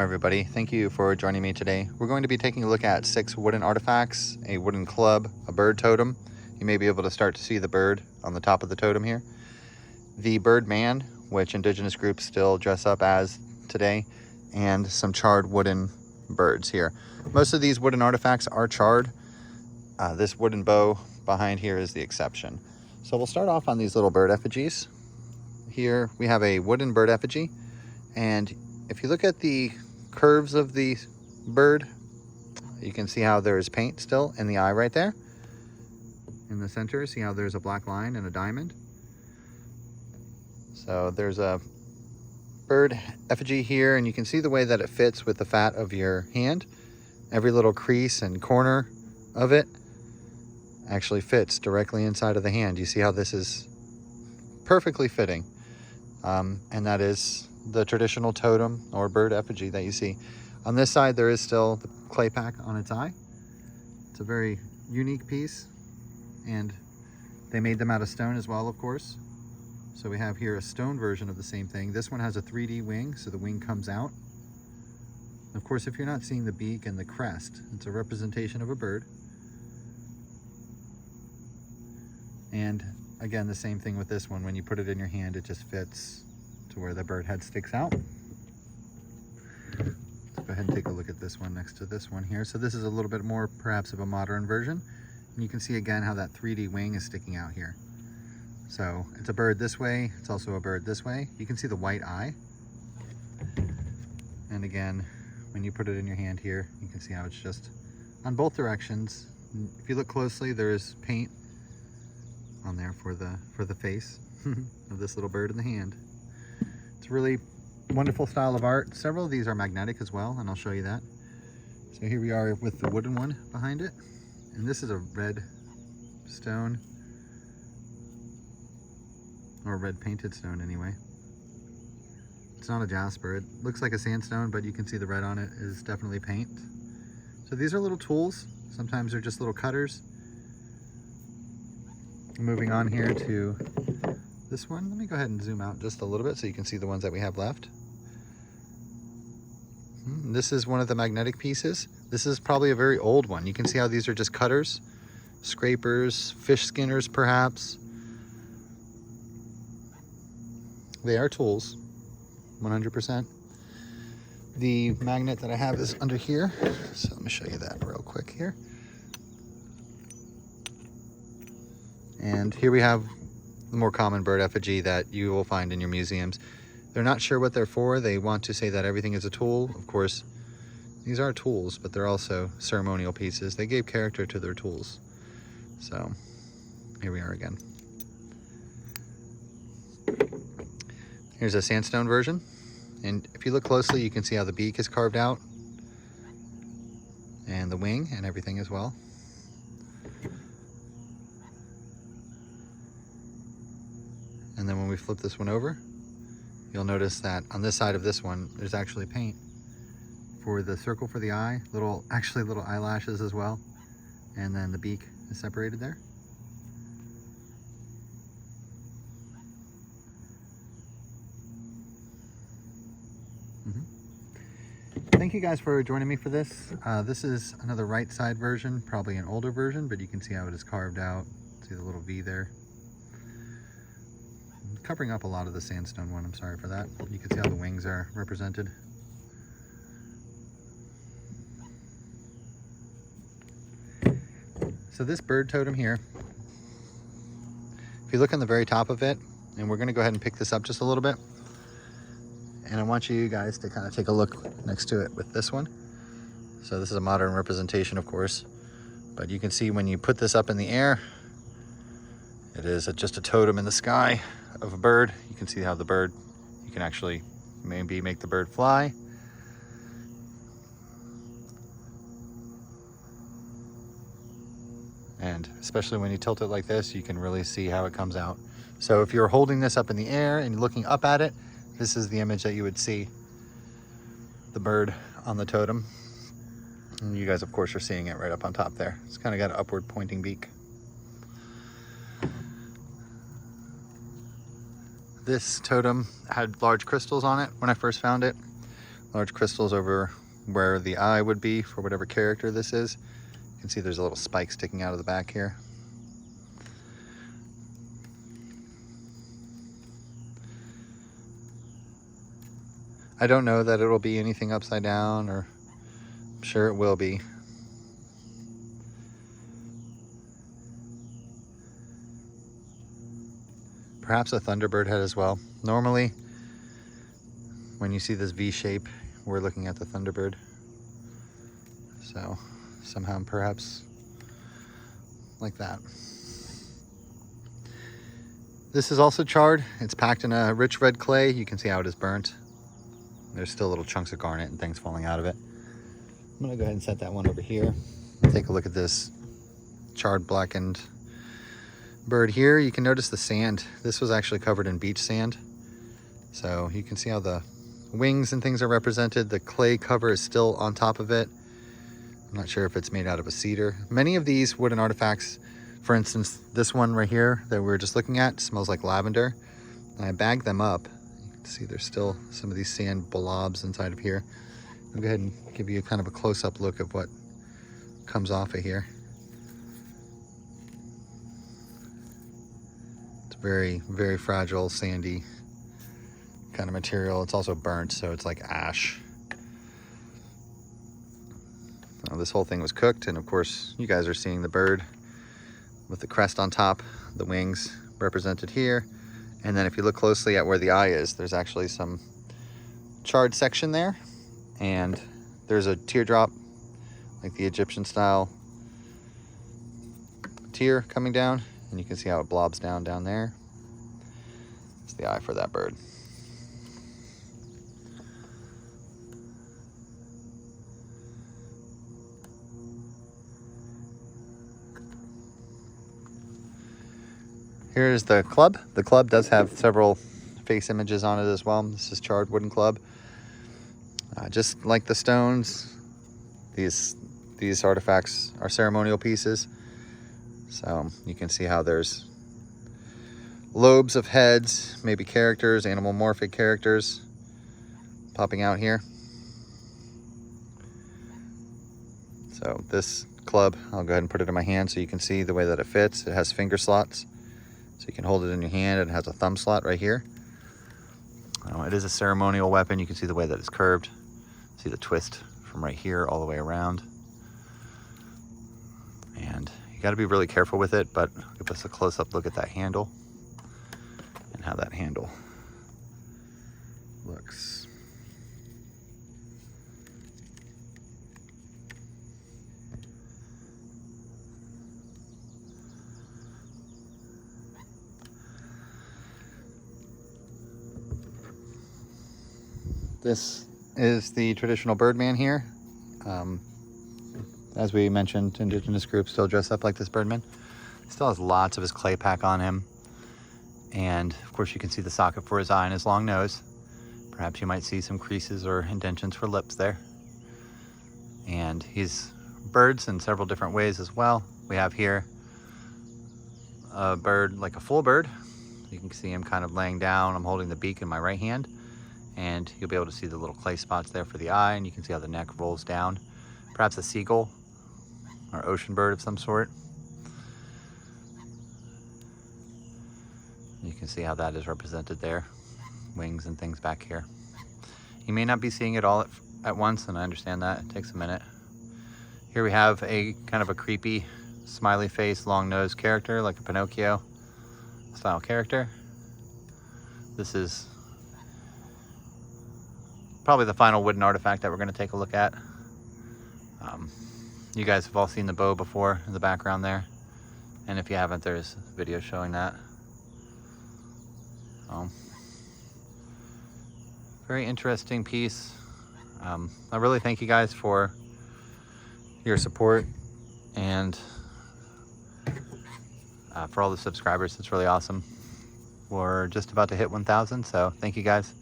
Everybody, thank you for joining me today. We're going to be taking a look at 6 wooden artifacts, a wooden club, a bird totem. You may be able to start to see the bird on the top of the totem here. The bird man, which indigenous groups still dress up as today, and some charred wooden birds here. Most of these wooden artifacts are charred. This wooden bow behind here is the exception. So we'll start off on these little bird effigies. Here we have a wooden bird effigy, and if you look at the curves of the bird, you can see how there's paint still in the eye right there. In the center, see how there's a black line and a diamond. So there's a bird effigy here, and you can see the way that it fits with the fat of your hand. Every little crease and corner of it actually fits directly inside of the hand. You see how this is perfectly fitting, and that is the traditional totem or bird effigy that you see. On this side there is still the clay pack on its eye. It's a very unique piece, and they made them out of stone as well, of course. So we have here a stone version of the same thing. This one has a 3D wing, so the wing comes out. Of course, if you're not seeing the beak and the crest, it's a representation of a bird. And again, the same thing with this one. When you put it in your hand, it just fits to where the bird head sticks out. Let's go ahead and take a look at this one next to this one here. So this is a little bit more perhaps of a modern version. And you can see again how that 3D wing is sticking out here. So it's a bird this way, it's also a bird this way. You can see the white eye. And again, when you put it in your hand here, you can see how it's just on both directions. If you look closely, there is paint on there for the face of this little bird in the hand. It's a really wonderful style of art. Several of these are magnetic as well, and I'll show you that. So here we are with the wooden one behind it. And this is a red stone, or a red painted stone anyway. It's not a jasper. It looks like a sandstone, but you can see the red on it is definitely paint. So these are little tools. Sometimes they're just little cutters. Moving on here to this one. Let me go ahead and zoom out just a little bit so you can see the ones that we have left. This is one of the magnetic pieces. This is probably a very old one. You can see how these are just cutters, scrapers, fish skinners perhaps. They are tools, 100%. The magnet that I have is under here. So let me show you that real quick here. And here we have the more common bird effigy that you will find in your museums. They're not sure what they're for. They want to say that everything is a tool. Of course, these are tools, but they're also ceremonial pieces. They gave character to their tools. So here we are again. Here's a sandstone version. And if you look closely, you can see how the beak is carved out, and the wing and everything as well. And then when we flip this one over, you'll notice that on this side of this one, there's actually paint for the circle for the eye, actually little eyelashes as well. And then the beak is separated there. Thank you guys for joining me for this. This is another right side version, probably an older version, but you can see how it is carved out. See the little V there. Covering up a lot of the sandstone one, I'm sorry for that. You can see how the wings are represented. So this bird totem here, if you look on the very top of it, and we're gonna go ahead and pick this up just a little bit, and I want you guys to kind of take a look next to it with this one. So this is a modern representation, of course, but you can see when you put this up in the air, it is just a totem in the sky of a bird. You can see how the bird, you can actually maybe make the bird fly. And especially when you tilt it like this, you can really see how it comes out. So if you're holding this up in the air and looking up at it, this is the image that you would see the bird on the totem. And you guys, of course, are seeing it right up on top there. It's kind of got an upward pointing beak. This totem had large crystals on it when I first found it. large crystals over where the eye would be for whatever character this is. You can see there's a little spike sticking out of the back here. I don't know that it'll be anything upside down, or I'm sure it will be. Perhaps a Thunderbird head as well. Normally, when you see this V shape, we're looking at the Thunderbird. So somehow perhaps like that. This is also charred. It's packed in a rich red clay. You can see how it is burnt. There's still little chunks of garnet and things falling out of it. I'm gonna go ahead and set that one over here. Take a look at this charred blackened bird here. You can notice the sand. This was actually covered in beach sand. So you can see how the wings and things are represented. The clay cover is still on top of it. I'm not sure if it's made out of a cedar. Many of these wooden artifacts, for instance, this one right here that we were just looking at, smells like lavender. And I bagged them up. You can see there's still some of these sand blobs inside of here. I'll go ahead and give you kind of a close-up look of what comes off of here. It's very, very fragile, sandy kind of material. It's also burnt, so it's like ash. Now, this whole thing was cooked, and of course, you guys are seeing the bird with the crest on top, the wings represented here. And then if you look closely at where the eye is, there's actually some charred section there. And there's a teardrop, like the Egyptian style tear coming down. And you can see how it blobs down there. It's the eye for that bird. Here's the club. The club does have several face images on it as well. This is charred wooden club. Just like the stones, these artifacts are ceremonial pieces. So you can see how there's lobes of heads, maybe characters, animal-morphic characters popping out here. So this club, I'll go ahead and put it in my hand so you can see the way that it fits. It has finger slots. So you can hold it in your hand, and it has a thumb slot right here. It is a ceremonial weapon. You can see the way that it's curved. See the twist from right here all the way around. And you got to be really careful with it, but give us a close-up look at that handle and how that handle looks. This is the traditional birdman here. As we mentioned, indigenous groups still dress up like this birdman. Still has lots of his clay pack on him. And of course you can see the socket for his eye and his long nose. Perhaps you might see some creases or indentions for lips there. And he's birds in several different ways as well. We have here a bird, like a full bird. You can see him kind of laying down. I'm holding the beak in my right hand. And you'll be able to see the little clay spots there for the eye, and you can see how the neck rolls down. Perhaps a seagull or ocean bird of some sort. You can see how that is represented there. Wings and things back here. You may not be seeing it all at once, and I understand that. It takes a minute. Here we have a kind of a creepy, smiley face, long nose character, like a Pinocchio style character. This is probably the final wooden artifact that we're going to take a look at. You guys have all seen the bow before in the background there, and if you haven't, there's a video showing that. Very interesting piece. I really thank you guys for your support and for all the subscribers. It's really awesome. We're just about to hit 1,000, so thank you guys.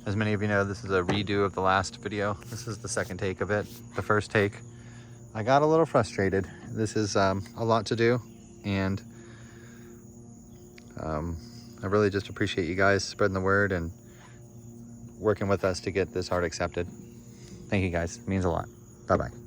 As many of you know, this is a redo of the last video. This is the second take of it. The first take, I got a little frustrated. This is a lot to do, and I really just appreciate you guys spreading the word and working with us to get this art accepted. Thank you guys, it means a lot. Bye-bye.